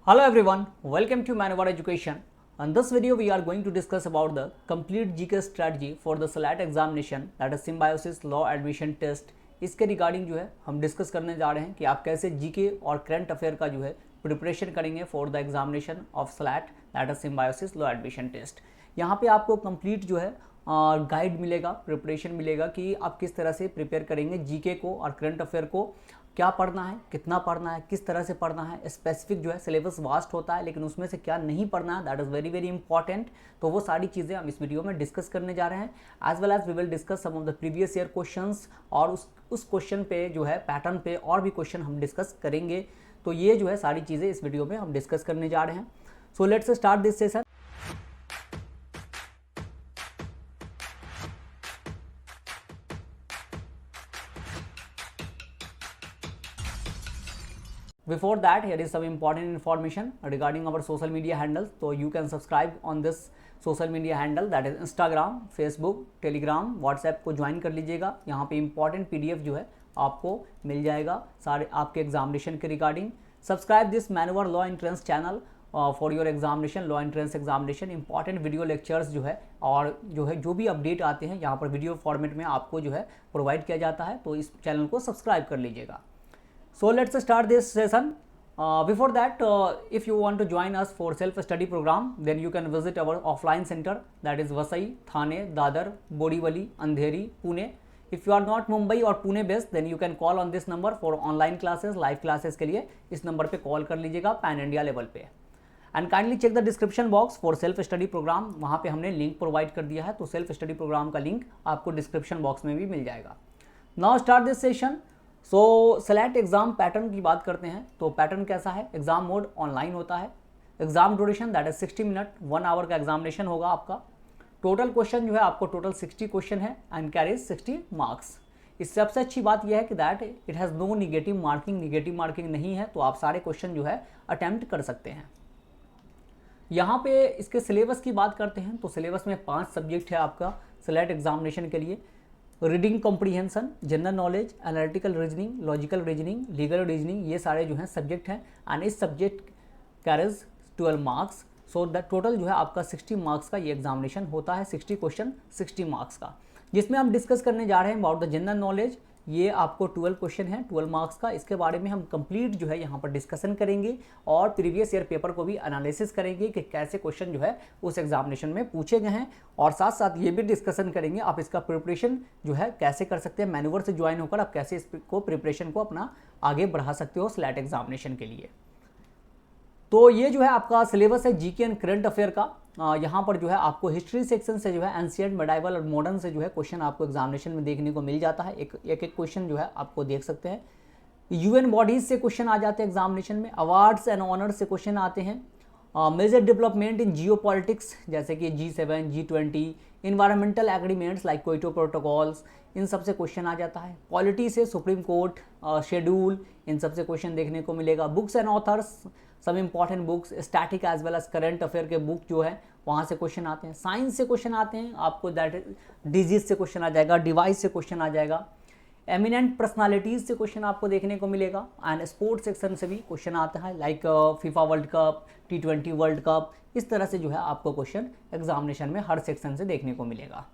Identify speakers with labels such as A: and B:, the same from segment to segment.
A: Hello everyone, welcome to Manowar Education. In this video, we are going to discuss about the complete GK strategy for the SLAT examination, that is Symbiosis Law Admission Test. इसके regarding जो है हम discuss करने जा रहे हैं कि आप कैसे जीके और करंट अफेयर का जो है प्रिपरेशन करेंगे for the examination of SLAT that is Symbiosis law admission test. यहाँ पे आपको कंप्लीट जो है गाइड मिलेगा, प्रिपरेशन मिलेगा कि आप किस तरह से प्रिपेयर करेंगे जीके को और करंट अफेयर को, क्या पढ़ना है, कितना पढ़ना है, किस तरह से पढ़ना है। स्पेसिफिक जो है सिलेबस वास्ट होता है, लेकिन उसमें से क्या नहीं पढ़ना है that is very very important. तो वो सारी चीज़ें हम इस वीडियो में डिस्कस करने जा रहे हैं। As well as we will discuss some of the previous year questions, और उस क्वेश्चन पे जो है पैटर्न पे और भी क्वेश्चन हम डिस्कस करेंगे। तो ये जो है सारी चीज़ें इस वीडियो में हम डिस्कस करने जा रहे हैं। So let's start this session. Before that, here is some important information regarding our social media handles. So you can subscribe on this social media handle, that is Instagram, Facebook, Telegram, WhatsApp को join कर लीजिएगा। यहाँ पे important PDF जो है आपको मिल जाएगा सारे आपके एग्जामिनेशन के regarding. Subscribe this मैनोवर law entrance channel for your examination, law entrance examination. Important video lectures जो है और जो भी अपडेट आते हैं यहाँ पर वीडियो फॉर्मेट में आपको जो है प्रोवाइड किया जाता है, तो इस चैनल को सब्सक्राइब कर लीजिएगा। So let's start this session. Before that, if you want to join us for self-study program, then you can visit our offline center, that is Vasai, Thane, Dadar, Borivali, Andheri, Pune. If you are not Mumbai or Pune based, then you can call on this number for online classes, live classes के लिए इस number पे call कर लीजिएगा pan India level पे। And kindly check the description box for self study programme, वहाँ पे हमने लिंक प्रोवाइड कर दिया है, तो सेल्फ स्टडी प्रोग्राम का लिंक आपको डिस्क्रिप्शन बॉक्स में भी मिल जाएगा। Now start this session. So SLAT exam pattern की बात करते हैं, तो पैटर्न कैसा है। एग्जाम मोड ऑनलाइन होता है। Exam duration that is 60 minute, 1 hour का एग्जामिनेशन होगा आपका। टोटल क्वेश्चन जो है आपको टोटल 60 क्वेश्चन है एंड कैरीज 60 मार्क्स। इससे सबसे अच्छी बात यह है कि that it has no negative marking नहीं है, तो आप सारे क्वेश्चन जो है अटैम्प्ट कर सकते हैं। यहाँ पे इसके सिलेबस की बात करते हैं, तो सिलेबस में 5 सब्जेक्ट है आपका स्लैट एग्जामिनेशन के लिए। Reading comprehension, general knowledge, analytical reasoning, logical reasoning, legal reasoning, ये सारे जो हैं सब्जेक्ट हैं एंड इस subject carriage 12 marks. So the total जो है आपका 60 मार्क्स का ये एग्जामिनेशन होता है, 60 क्वेश्चन 60 मार्क्स का, जिसमें हम डिस्कस करने जा रहे हैं अबाउट द जनरल नॉलेज। ये आपको 12 क्वेश्चन है 12 मार्क्स का, इसके बारे में हम कंप्लीट जो है यहाँ पर डिस्कशन करेंगे और प्रीवियस ईयर पेपर को भी एनालिसिस करेंगे कि कैसे क्वेश्चन जो है उस एग्जामिनेशन में पूछे गए हैं, और साथ साथ ये भी डिस्कशन करेंगे आप इसका प्रिपरेशन जो है कैसे कर सकते हैं। मैनूवर से ज्वाइन होकर आप कैसे इसको प्रिपरेशन को अपना आगे बढ़ा सकते हो स्लैट एग्जामिनेशन के लिए। तो ये जो है आपका सिलेबस है जीके एंड करंट अफेयर का। यहाँ पर जो है आपको हिस्ट्री सेक्शन से जो है एंशिएंट, मेडाइवल और मॉडर्न से जो है क्वेश्चन आपको एग्जामिनेशन में देखने को मिल जाता है। एक क्वेश्चन जो है आपको देख सकते हैं। यूएन बॉडीज से क्वेश्चन आ जाते हैं एग्जामिनेशन में। अवार्ड्स एंड ऑनर्स से क्वेश्चन आते हैं। Major development in geopolitics, जैसे कि G7, G20, environmental agreements like Kyoto protocols, इन सब से क्वेश्चन आ जाता है। पॉलिटी से सुप्रीम कोर्ट शेड्यूल, इन सब से क्वेश्चन देखने को मिलेगा। बुक्स एंड ऑथर्स, सब important books, static as well as current affair के बुक जो है वहाँ से क्वेश्चन आते हैं। साइंस से क्वेश्चन आते हैं आपको, दैट डिजीज से क्वेश्चन आ जाएगा, डिवाइस से क्वेश्चन आ जाएगा। एमिनेंट पर्सनालिटीज़ से क्वेश्चन आपको देखने को मिलेगा एंड स्पोर्ट्स सेक्शन से भी क्वेश्चन आता है, like FIFA world cup, T20 world cup. इस तरह से जो है आपको क्वेश्चन एग्जामिनेशन में हर सेक्शन से देखने को मिलेगा।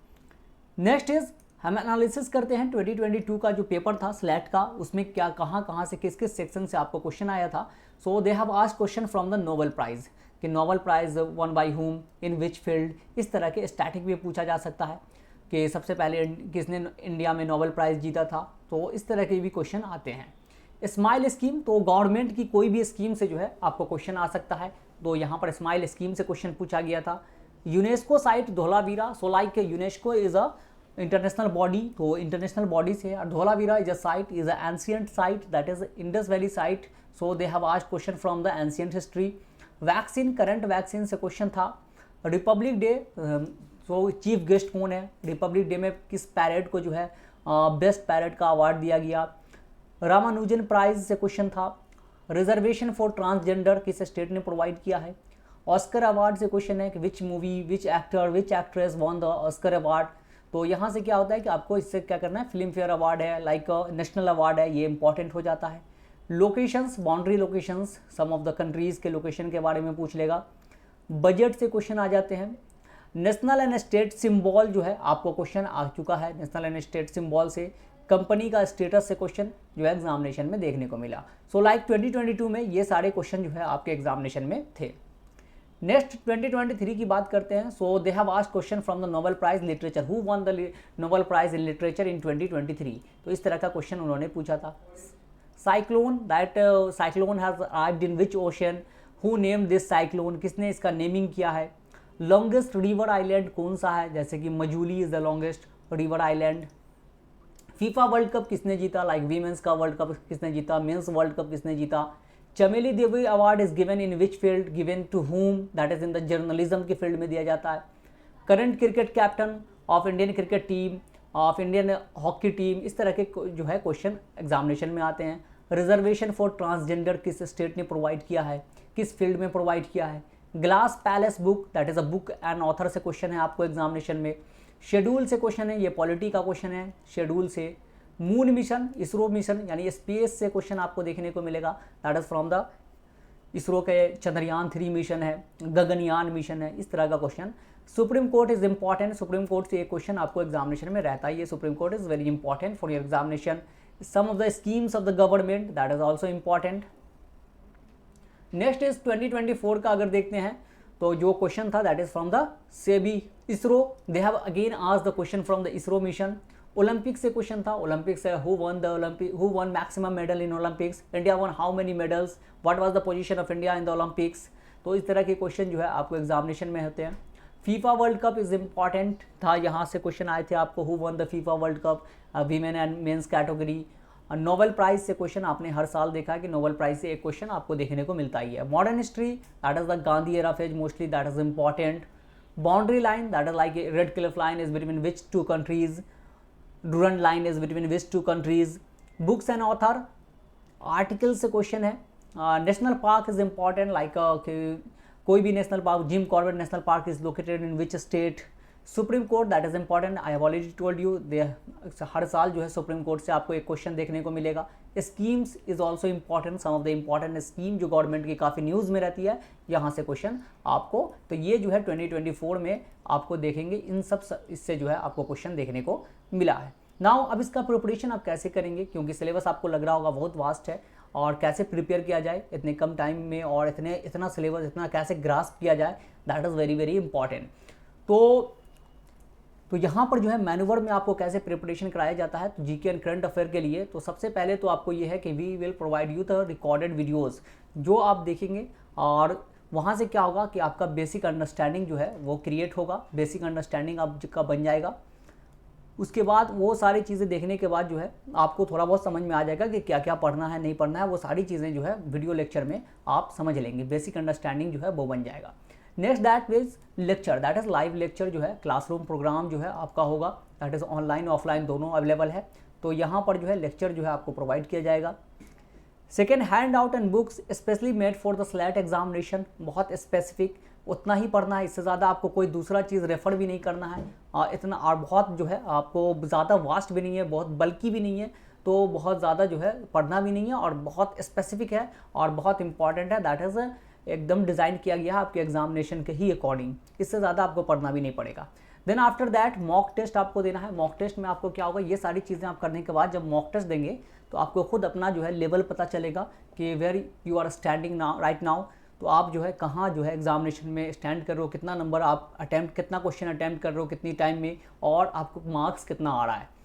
A: नेक्स्ट इज हम एनालिसिस करते हैं 2022 का जो पेपर था स्लैट का, उसमें क्या कहाँ से किस सेक्शन से आपको क्वेश्चन आया था। So they have asked question from the Nobel prize, कि Nobel prize won by whom, in which field. इस तरह के स्टैटिक भी पूछा जा सकता है कि सबसे पहले किसने इंडिया में नोबेल प्राइज़ जीता था, तो इस तरह के भी क्वेश्चन आते हैं। स्माइल स्कीम, तो गवर्नमेंट की कोई भी स्कीम से जो है आपको क्वेश्चन आ सकता है, तो यहाँ पर स्माइल स्कीम से क्वेश्चन पूछा गया था। UNESCO site Dholavira, so like UNESCO is a international body, तो इंटरनेशनल बॉडी से, और Dholavira is a site, is a ancient site, that is Indus valley site. So they have asked question from the ancient history. Vaccine, current vaccine से क्वेश्चन था। Republic day, तो chief guest कौन है, Republic day में किस पैरेड को जो है बेस्ट पैरेड का अवार्ड दिया गया। रामानुजन प्राइज से क्वेश्चन था। रिजर्वेशन फॉर ट्रांसजेंडर किस स्टेट ने प्रोवाइड किया है। ऑस्कर अवार्ड से क्वेश्चन है कि which movie, which actor, which actress won the Oscar award. तो यहाँ से क्या होता है कि आपको इससे क्या करना है, फिल्म फेयर अवार्ड है, लाइक नेशनल अवार्ड है, ये इंपॉर्टेंट हो जाता है। Locations, boundary locations, some of the countries के लोकेशन के बारे में पूछ लेगा। बजट से क्वेश्चन आ जाते हैं। नेशनल एंड स्टेट सिंबल जो है आपको क्वेश्चन आ चुका है, नेशनल एंड स्टेट सिंबल से। कंपनी का स्टेटस से क्वेश्चन जो है एग्जामिनेशन में देखने को मिला। सो लाइक 2022 में ये सारे क्वेश्चन जो है आपके एग्जामिनेशन में थे। नेक्स्ट 2023 की बात करते हैं। So they have asked question from the Nobel prize literature, who won the Nobel prize in literature in 2023। तो इस तरह का क्वेश्चन उन्होंने पूछा था। Cyclone, that cyclone has arrived in which ocean, who name this cyclone, किसने इसका naming किया है। लॉन्गेस्ट रिवर आइलैंड कौन सा है, जैसे कि Majuli is the longest river island. FIFA world cup किसने जीता, लाइक वीमेंस का वर्ल्ड कप किसने जीता, मेंस वर्ल्ड कप किसने जीता। Chameli Devi award is given in which field, given to whom, that is in the journalism के फील्ड में दिया जाता है। Current cricket captain of Indian cricket team, of Indian hockey team, इस तरह के जो है क्वेश्चन एग्जामिनेशन में आते हैं। रिजर्वेशन फॉर ट्रांसजेंडर किस स्टेट ने प्रोवाइड किया है, किस फील्ड में प्रोवाइड किया है। Glass palace book, that is a book and author से क्वेश्चन है आपको एग्जामिनेशन में। शेड्यूल से क्वेश्चन है, ये पॉलिटी का क्वेश्चन है शेड्यूल से। मून मिशन, इसरो मिशन यानी स्पेस से क्वेश्चन आपको देखने को मिलेगा, that is from the ISRO के चंद्रयान 3 मिशन है, गगनयान मिशन है, इस तरह का question. Supreme court is important, supreme court से एक क्वेश्चन आपको एग्जामिनेशन में रहता है, ये supreme court is very important for your examination. Some of the schemes of the government, that is also important. Next is 2024 का अगर देखते हैं तो जो क्वेश्चन था that is from the SEBI ISRO, they have again asked the question from the ISRO mission. Olympics से क्वेश्चन था, ओलंपिक्स से who one maximum medal in Olympics, India one how many medals, what was the position of India in the Olympics. तो इस तरह के question जो है आपको एग्जामिनेशन में होते हैं। FIFA world cup is important था, यहाँ से क्वेश्चन आए थे आपको, who won the FIFA world cup, women and men's category. Nobel prize से क्वेश्चन आपने हर साल देखा है कि नोबेल प्राइज से एक क्वेश्चन आपको देखने को मिलता ही है। Modern history, that is the Gandhi era phase mostly, that is important. Boundary line, that is like red Cliff line is between which 2 countries, Durand line is between which 2 countries. Books and author, article से question है। National park is important, like कोई भी national park, Jim Corbett national park is located in which state. Supreme court, that is important, I have already told you, हर साल जो है supreme court से आपको एक क्वेश्चन देखने को मिलेगा। Schemes is also important, some of the important scheme जो गवर्नमेंट की काफ़ी न्यूज़ में रहती है, यहाँ से क्वेश्चन आपको, तो ये जो है 2024 में आपको देखेंगे, इन सब इससे जो है आपको क्वेश्चन देखने को मिला है। नाउ अब इसका प्रिपरेशन आप कैसे करेंगे, क्योंकि सिलेबस आपको लग रहा होगा बहुत वास्ट है, और कैसे प्रिपेयर किया जाए इतने कम टाइम में, और इतना सिलेबस इतना कैसे ग्रास्प किया जाए, that is very very important. तो यहाँ पर जो है मैन्यूवर में आपको कैसे प्रिपरेशन कराया जाता है, तो जीके एंड करंट अफेयर के लिए तो सबसे पहले तो आपको ये है कि we will provide you the recorded videos जो आप देखेंगे, और वहाँ से क्या होगा कि आपका बेसिक अंडरस्टैंडिंग जो है वो क्रिएट होगा, बेसिक अंडरस्टैंडिंग आपका बन जाएगा। उसके बाद वो सारी चीज़ें देखने के बाद जो है आपको थोड़ा बहुत समझ में आ जाएगा कि क्या क्या पढ़ना है नहीं पढ़ना है, वो सारी चीज़ें जो है वीडियो लेक्चर में आप समझ लेंगे, बेसिक अंडरस्टैंडिंग जो है वो बन जाएगा। Next that is lecture, that is live lecture जो है, क्लासरूम प्रोग्राम जो है आपका होगा, दैट इज़ ऑनलाइन ऑफलाइन दोनों अवेलेबल है, तो यहाँ पर जो है लेक्चर जो है आपको प्रोवाइड किया जाएगा। Second, hand out and books specially made for the slate examination, बहुत स्पेसिफिक, उतना ही पढ़ना है, इससे ज़्यादा आपको कोई दूसरा चीज़ रेफर भी नहीं करना है, इतना, और बहुत जो है आपको ज़्यादा वास्ट भी नहीं है, बहुत बल्कि भी नहीं है, तो बहुत ज़्यादा जो है पढ़ना भी नहीं है, और बहुत स्पेसिफिक है और बहुत इंपॉर्टेंट है, दैट इज़ एकदम डिज़ाइन किया गया है आपके एग्जामिनेशन के ही अकॉर्डिंग, इससे ज़्यादा आपको पढ़ना भी नहीं पड़ेगा। Then after that mock test आपको देना है। मॉक टेस्ट में आपको क्या होगा, ये सारी चीज़ें आप करने के बाद जब मॉक टेस्ट देंगे तो आपको खुद अपना जो है लेवल पता चलेगा कि where you are standing now right now, तो आप जो है कहाँ जो है एग्जामिनेशन में स्टैंड कर रहे हो, कितना नंबर आप अटैम्प्ट, कितना क्वेश्चन अटैम्प्ट कर रहे हो कितनी टाइम में, और आपको मार्क्स कितना आ रहा है।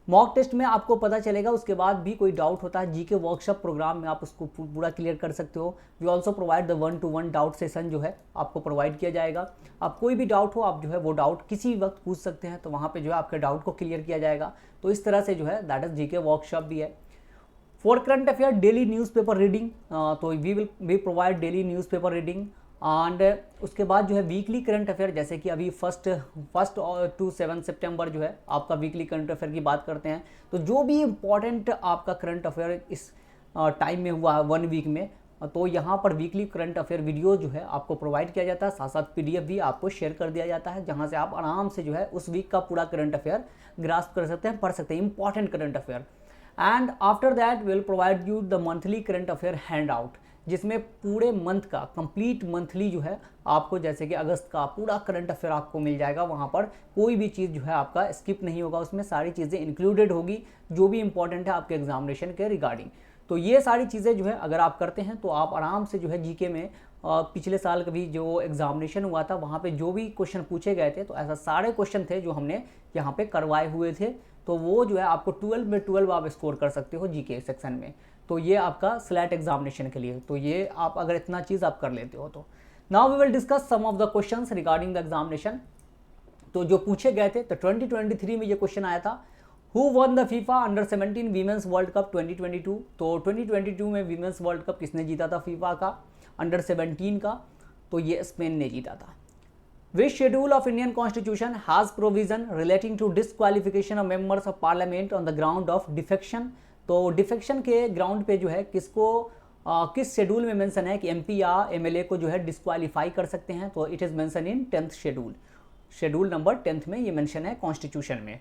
A: मॉक टेस्ट में आपको पता चलेगा। उसके बाद भी कोई डाउट होता है जीके वर्कशॉप प्रोग्राम में आप उसको पूरा क्लियर कर सकते हो। We also provide the 1-to-1 doubt session जो है आपको प्रोवाइड किया जाएगा। आप कोई भी डाउट हो आप जो है वो डाउट किसी वक्त पूछ सकते हैं, तो वहाँ पे जो है आपके डाउट को क्लियर किया जाएगा। तो इस तरह से जो है दैट इज जीके वर्कशॉप भी है। For current affair daily newspaper reading, तो we provide daily newspaper reading. And उसके बाद जो है वीकली करंट अफेयर, जैसे कि अभी फर्स्ट टू 7 सितंबर जो है आपका वीकली करंट अफेयर की बात करते हैं, तो जो भी इम्पॉर्टेंट आपका करंट अफेयर इस टाइम में हुआ है 1 वीक में, तो यहाँ पर वीकली करंट अफेयर वीडियो जो है आपको प्रोवाइड किया जाता है, साथ साथ PDF भी आपको शेयर कर दिया जाता है, जहाँ से आप आराम से जो है उस वीक का पूरा करंट अफेयर ग्रास्प कर सकते हैं, पढ़ सकते हैं, important current affair. And after that will provide you the monthly current affair hand out, जिसमें पूरे मंथ का कंप्लीट मंथली जो है आपको, जैसे कि अगस्त का पूरा करंट अफेयर आपको मिल जाएगा। वहाँ पर कोई भी चीज़ जो है आपका स्किप नहीं होगा, उसमें सारी चीज़ें इंक्लूडेड होगी जो भी इंपॉर्टेंट है आपके एग्जामिनेशन के रिगार्डिंग। तो ये सारी चीज़ें जो है अगर आप करते हैं तो आप आराम से जो है जीके में पिछले साल कभी जो एग्जामिनेशन हुआ था वहाँ पे जो भी क्वेश्चन पूछे गए थे, तो ऐसा सारे क्वेश्चन थे जो हमने यहाँ पे करवाए हुए थे। तो वो जो है आपको 12 में 12 आप स्कोर कर सकते हो जीके सेक्शन में। तो ये आपका स्लैट एग्जामिनेशन के लिए, तो ये आप अगर इतना चीज़ आप कर लेते हो तो। Now we will discuss some of the questions regarding the examination. तो जो पूछे गए थे, तो 2023 में ये क्वेश्चन आया था, who won the FIFA under 17 women's world cup 2022। तो 2022 में वीमेंस वर्ल्ड कप किसने जीता था फीफा का अंडर 17 का? तो ये स्पेन ने जीता था। Which schedule of Indian constitution has provision relating to disqualification of members of parliament on the ground of defection. तो डिफेक्शन के ग्राउंड पे जो है किसको किस शेड्यूल में मेंशन है कि एमपी या एमएलए को जो है डिस्क्वालीफाई कर सकते हैं? तो it is mention in 10th schedule, schedule number 10th में ये मेंशन है कॉन्स्टिट्यूशन में।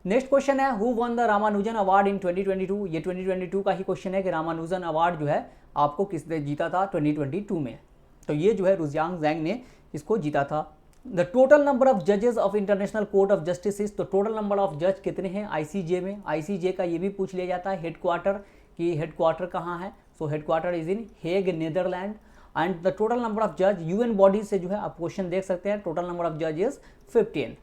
A: नेक्स्ट क्वेश्चन है, who won the Ramanujan award in 2022। ये 2022 का ही क्वेश्चन है कि रामानुजन अवार्ड जो है आपको किसने जीता था 2022 में? तो ये जो है रुजियांग ज़ैंग ने इसको जीता था। द टोटल नंबर ऑफ जजेस of international court of justice, तो टोटल नंबर ऑफ जज कितने हैं आईसीजे में? आईसीजे का ये भी पूछ लिया जाता है हेडक्वार्टर, कि हेडक्वार्टर कहाँ है? So headquarter is in Hague Netherland. And the total number of जज यूएन बॉडी से जो है आप क्वेश्चन देख सकते हैं, टोटल नंबर ऑफ जज is 15।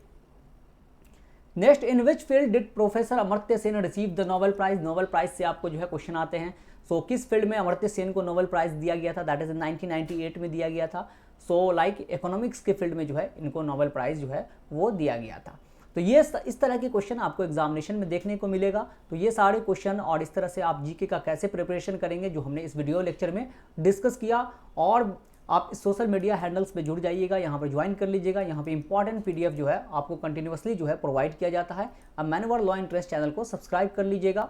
A: Next, in which field did professor Amartya Sen receive the Nobel prize? Nobel prize से आपको जो है क्वेश्चन आते हैं। सो किस फील्ड में अमर्त्य सेन को नोबेल प्राइज दिया गया था? दैट इज 1998 में दिया गया था। सो लाइक इकोनॉमिक्स के फील्ड में जो है इनको नोबेल प्राइज जो है वो दिया गया था। तो ये इस तरह के क्वेश्चन आपको एग्जामिनेशन में देखने को मिलेगा। तो ये सारे क्वेश्चन और इस तरह से आप जीके का कैसे प्रिपरेशन करेंगे जो हमने इस वीडियो लेक्चर में डिस्कस किया। और आप सोशल मीडिया हैंडल्स पे जुड़ जाइएगा, यहाँ पर ज्वाइन कर लीजिएगा। यहाँ पे इंपॉर्टेंट पीडीएफ जो है आपको कंटिन्यूअसली जो है प्रोवाइड किया जाता है। अब मैनवर लॉ इंटरेस्ट चैनल को सब्सक्राइब कर लीजिएगा।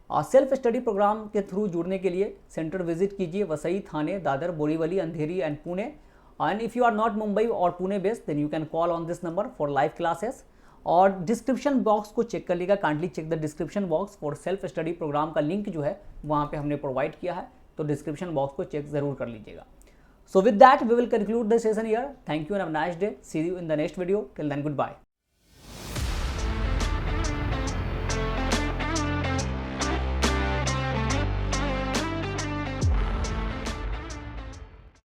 A: और सेल्फ स्टडी प्रोग्राम के थ्रू जुड़ने के लिए सेंटर विजिट कीजिए, Vasai, Thane, Dadar, Borivali, Andheri and Pune. And if you are not Mumbai और Pune based then you can call on this number for live classes. और डिस्क्रिप्शन बॉक्स को चेक कर लीजिएगा, kindly check the description box for self study programme का link जो है वहाँ पे हमने प्रोवाइड किया है, तो डिस्क्रिप्शन बॉक्स को चेक ज़रूर कर लीजिएगा। So with that we will conclude the session here. Thank you and have a nice day. See you in the next video. Till then, goodbye.